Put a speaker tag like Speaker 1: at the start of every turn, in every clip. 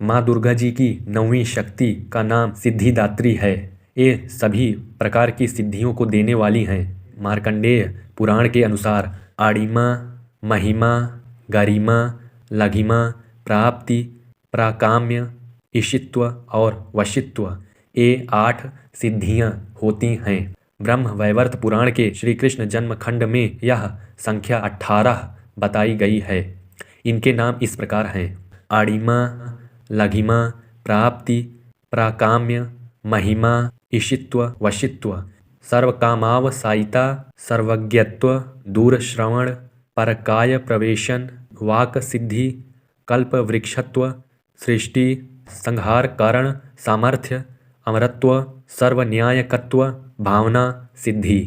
Speaker 1: माँ दुर्गा जी की 9वीं शक्ति का नाम सिद्धिदात्री है। ये सभी प्रकार की सिद्धियों को देने वाली हैं। मार्कंडेय पुराण के अनुसार आड़िमा, महिमा, गरिमा, लघिमा, प्राप्ति, प्राकाम्य, ईशित्व और वशित्व ये 8 सिद्धियां होती हैं। ब्रह्म वैवर्त पुराण के श्री कृष्ण जन्म खंड में यह संख्या 18 बताई गई है। इनके नाम इस प्रकार हैं: आड़िमा, लघिमा, प्राप्ति, प्राकाम्य, महिमा, ईशित्व, वशित्व। सर्वकामावसायिता, सर्वज्ञत्व, दूरश्रवण, परकाय प्रवेशन, वाक सिद्धि, कल्प वृक्षत्व, सृष्टि संहार कारण, सामर्थ्य, अमरत्व, सर्वन्यायकत्व, भावना सिद्धि।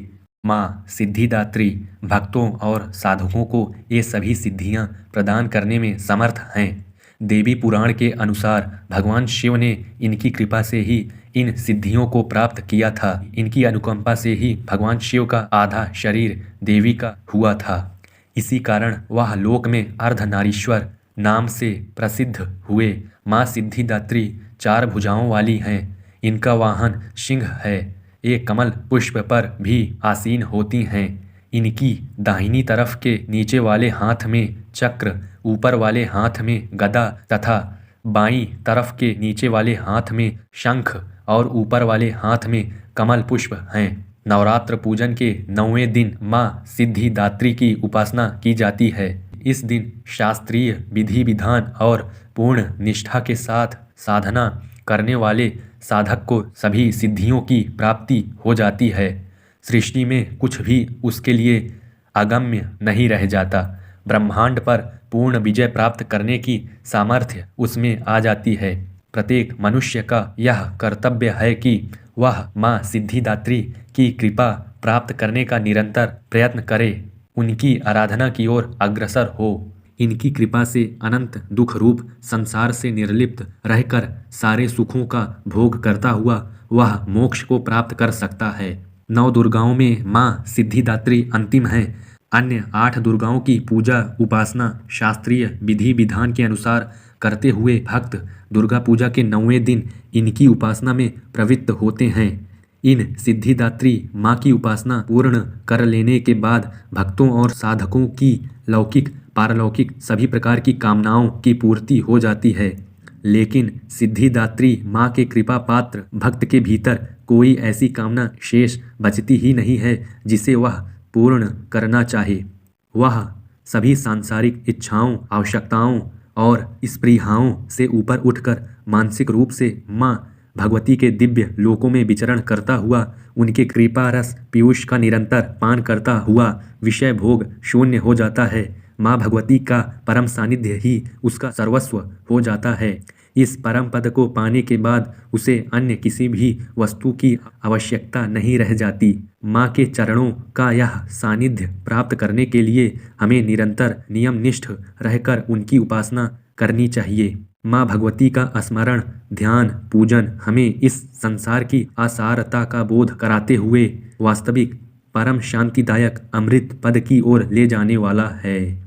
Speaker 1: माँ सिद्धिदात्री भक्तों और साधकों को ये सभी सिद्धियां प्रदान करने में समर्थ हैं। देवी पुराण के अनुसार भगवान शिव ने इनकी कृपा से ही इन सिद्धियों को प्राप्त किया था। इनकी अनुकंपा से ही भगवान शिव का आधा शरीर देवी का हुआ था। इसी कारण वह लोक में अर्धनारीश्वर नाम से प्रसिद्ध हुए। माँ सिद्धिदात्री 4 भुजाओं वाली हैं। इनका वाहन सिंह है। ये कमल पुष्प पर भी आसीन होती हैं। इनकी दाहिनी तरफ के नीचे वाले हाथ में चक्र, ऊपर वाले हाथ में गदा तथा बाईं तरफ के नीचे वाले हाथ में शंख और ऊपर वाले हाथ में कमल पुष्प हैं। नवरात्र पूजन के 9वें दिन माँ सिद्धिदात्री की उपासना की जाती है। इस दिन शास्त्रीय विधि विधान और पूर्ण निष्ठा के साथ साधना करने वाले साधक को सभी सिद्धियों की प्राप्ति हो जाती है। सृष्टि में कुछ भी उसके लिए अगम्य नहीं रह जाता। ब्रह्मांड पर पूर्ण विजय प्राप्त करने की सामर्थ्य उसमें आ जाती है। प्रत्येक मनुष्य का यह कर्तव्य है कि वह माँ सिद्धिदात्री की कृपा प्राप्त करने का निरंतर प्रयत्न करे, उनकी आराधना की ओर अग्रसर हो। इनकी कृपा से अनंत दुख रूप संसार से निर्लिप्त रहकर सारे सुखों का भोग करता हुआ वह मोक्ष को प्राप्त कर सकता है। 9 दुर्गाओं में माँ सिद्धिदात्री अंतिम है। अन्य 8 दुर्गाओं की पूजा उपासना शास्त्रीय विधि विधान के अनुसार करते हुए भक्त दुर्गा पूजा के 9वें दिन इनकी उपासना में प्रवृत्त होते हैं। इन सिद्धिदात्री माँ की उपासना पूर्ण कर लेने के बाद भक्तों और साधकों की लौकिक पारलौकिक सभी प्रकार की कामनाओं की पूर्ति हो जाती है। लेकिन सिद्धिदात्री माँ के कृपा पात्र भक्त के भीतर कोई ऐसी कामना शेष बचती ही नहीं है जिसे वह पूर्ण करना चाहे। वह सभी सांसारिक इच्छाओं, आवश्यकताओं और स्पृहाओं से ऊपर उठकर मानसिक रूप से माँ भगवती के दिव्य लोकों में विचरण करता हुआ उनके कृपा रस पीयूष का निरंतर पान करता हुआ विषय भोग शून्य हो जाता है। माँ भगवती का परम सानिध्य ही उसका सर्वस्व हो जाता है। इस परम पद को पाने के बाद उसे अन्य किसी भी वस्तु की आवश्यकता नहीं रह जाती। माँ के चरणों का यह सानिध्य प्राप्त करने के लिए हमें निरंतर नियमनिष्ठ रहकर उनकी उपासना करनी चाहिए। माँ भगवती का स्मरण, ध्यान, पूजन हमें इस संसार की असारता का बोध कराते हुए वास्तविक परम शांतिदायक अमृत पद की ओर ले जाने वाला है।